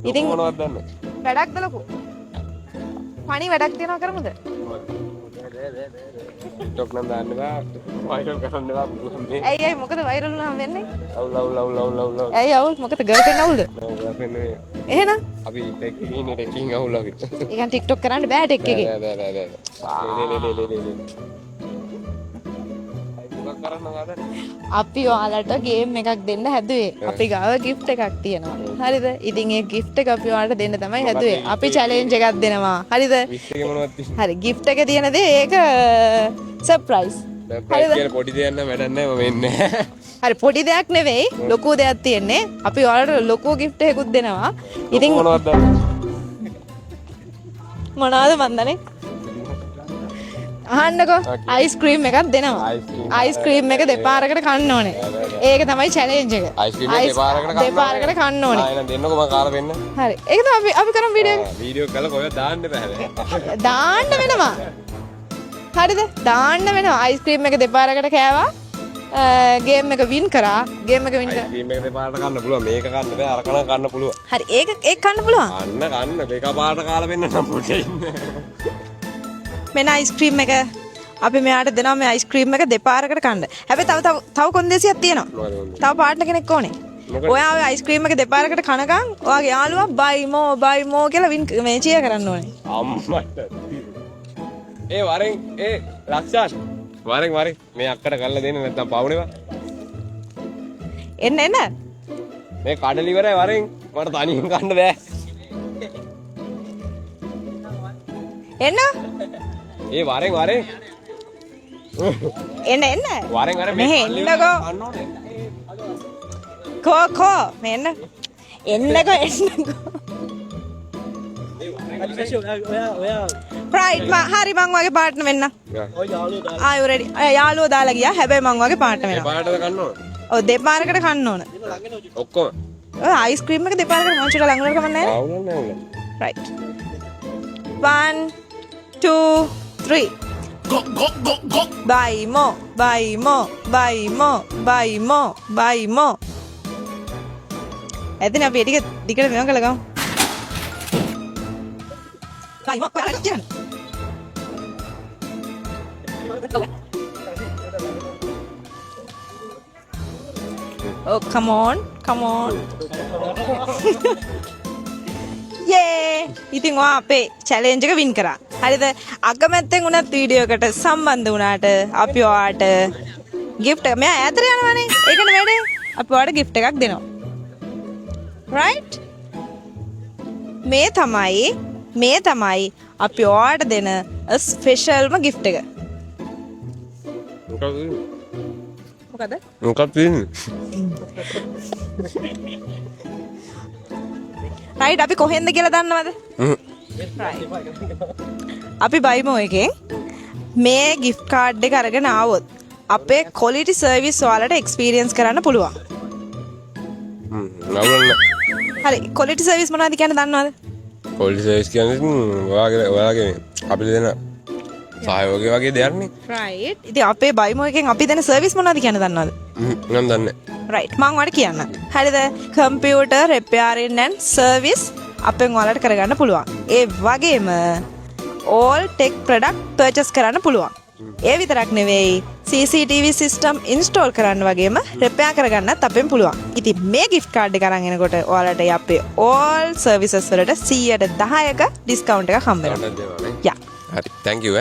ඉතින් මොනවද දන්නේ? වැඩක්ද ලොකු? පණි වැඩක් තියනවා කරමුද? TikTok නම් දාන්න බෑ. වයිරල් කරන්න බෑ පුළුවන් මේ. ඇයි මොකද වයිරල් වුණාම වෙන්නේ? අවුල්. ඇයි අවුල් මොකද ගර්ල්ෆ්‍රෙන්ඩ් අවුල්ද? නෑ එහෙනම් අපි ටෙකින් අවුල් අපි. ඒ කියන්නේ TikTok කරන්න බෑ ටෙක් එකේ. නෑ. මොකක් කරන්නවද? අපි ඔයාලට ගේම් එකක් දෙන්න හැදුවේ. අපි ගාව gift එකක් තියෙනවා. හරිද? ඉතින් ඒ gift එක අපි ඔයාලට දෙන්න තමයි හැදුවේ. අපි challenge එකක් දෙනවා. හරිද? විශ් එකේ මොනවද තියෙන්නේ? හරි gift එක තියෙන දේ ඒක surprise. සර්ප්‍රයිස් කියලා පොඩි දෙයක් නම් වැඩක් නෑ මම එන්නේ. හරි පොඩි දෙයක් නෙවෙයි ලොකු දෙයක් තියෙන්නේ. අපි ඔයාලට ලොකු gift එකකුත් දෙනවා. ඉතින් මොනවද දන්නේ? මොනවද මන්දනේ? අහන්නකෝ අයිස්ක්‍රීම් එකක් දෙනවා. අයිස්ක්‍රීම් එක දෙපාරකට කන්න ඕනේ. ඒක තමයි challenge එක. අයිස්ක්‍රීම් එක දෙපාරකට කන්න ඕනේ. ආයෙ නම් දෙන්නකෝ මම කාලා දෙන්න. හරි. ඒක තමයි අපි කරමු වීඩියෝ එක. වීඩියෝ කරලා කොහෙද දාන්න බෑ. දාන්න වෙනවා. හරිද? දාන්න වෙනවා. අයිස්ක්‍රීම් එක දෙපාරකට කෑවා. ගේම් එක වින් කරා. ගේම් එක වින් කරා. අයිස්ක්‍රීම් එක දෙපාරට කන්න පුළුවන්. මේක කන්න බෑ. අර කන්න පුළුවන්. හරි. ඒක කන්න පුළුවන්. කන්න මේක පාරට කාලා වෙන්න නම් පොඩි ඉන්න. මෙන්න අයිස්ක්‍රීම් එක අපි මෙයාට දෙනවා මේ අයිස්ක්‍රීම් එක දෙපාරකට කන්න. හැබැයි තව කොන්දේසියක් තියෙනවා. තව පාර්ට්නර් කෙනෙක් ඕනේ. ඔයා ඔය අයිස්ක්‍රීම් එක දෙපාරකට කනකම් ඔයාගේ යාළුවා බයි මෝ කියලා මේ චියර් කරන්න ඕනේ. අම්මට. වරෙන් ලක්ෂාන් වරෙන් මේ අක්කට කරලා දෙන්න නැත්නම් පවුනේවා. එන්න මේ කඩල ඉවරයි වරෙන් මට තනියෙන් කන්න බෑ. එන්න වරෙන් එන්න මෙහෙ එන්නකෝ කෝ මෙන්න එන්නකෝ රයිට් හරි මං වගේ පාර්ට්නර් වෙන්න. ආයු රෙඩි. යාළුවෝ දාලා ගියා. හැබැයි මං වගේ පාර්ට්නර් වෙනවා. පාටද කන්න ඕන. ඔව් දෙපාරකට කන්න ඕන. ඔක්කොම. ඔය අයිස්ක්‍රීම් එක දෙපාරකට මං චුට්ටක් ළඟ වල කමන්නේ නැහැ. අවුලක් නෑ. රයිට්. 1 2 3 Buy more. ඇදින අපි ටික දිගට මෙව කළා ගමු. buy more කියන්න. Oh come on. Yay! ඉතින් ඔයා අපේ challenge එක win කරා. හරිද? අකමැත්තෙන් උනත් වීඩියෝ එකට සම්බන්ධ වුණාට අපි ඔයාට gift එක මෙයා ඈතට යනවානේ. ඒකනේ වැඩේ. අපි ඔයාට gift එකක් දෙනවා. Right? මේ තමයි අපි ඔයාට දෙන ස්පෙෂල්ම gift එක. මොකද? රයිට් අපි කොහෙන්ද කියලා දන්නවද? අපි බයිමෝ එකෙන් මේ gift card එක අරගෙන ආවොත් අපේ quality service ඔයාලට experience කරන්න පුළුවන්. හරි quality service මොනවද කියන්නේ දන්නවද? quality service කියන්නේ ඔයාගේ අපිට දෙන සහයෝගය වගේ දෙයක් නේ. රයිට්. ඉතින් අපේ බයිමෝ එකෙන් අපි දෙන service මොනවද කියන්නේ දන්නවද? මම දන්නේ. රයිට් මං ඔයාලට කියන්න. හරිද? computer repairing and service අපෙන් ඔයාලට කරගන්න පුළුවන්. ඒ වගේම all tech product purchase කරන්න පුළුවන්. ඒ විතරක් නෙවෙයි CCTV system install කරන්න වගේම repair කරගන්නත් අපෙන් පුළුවන්. ඉතින් මේ gift card එක අරන් එනකොට ඔයාලට අපේ all services වලට 110ක discount එකක් හම්බ වෙනවා. යා. හරි. thank you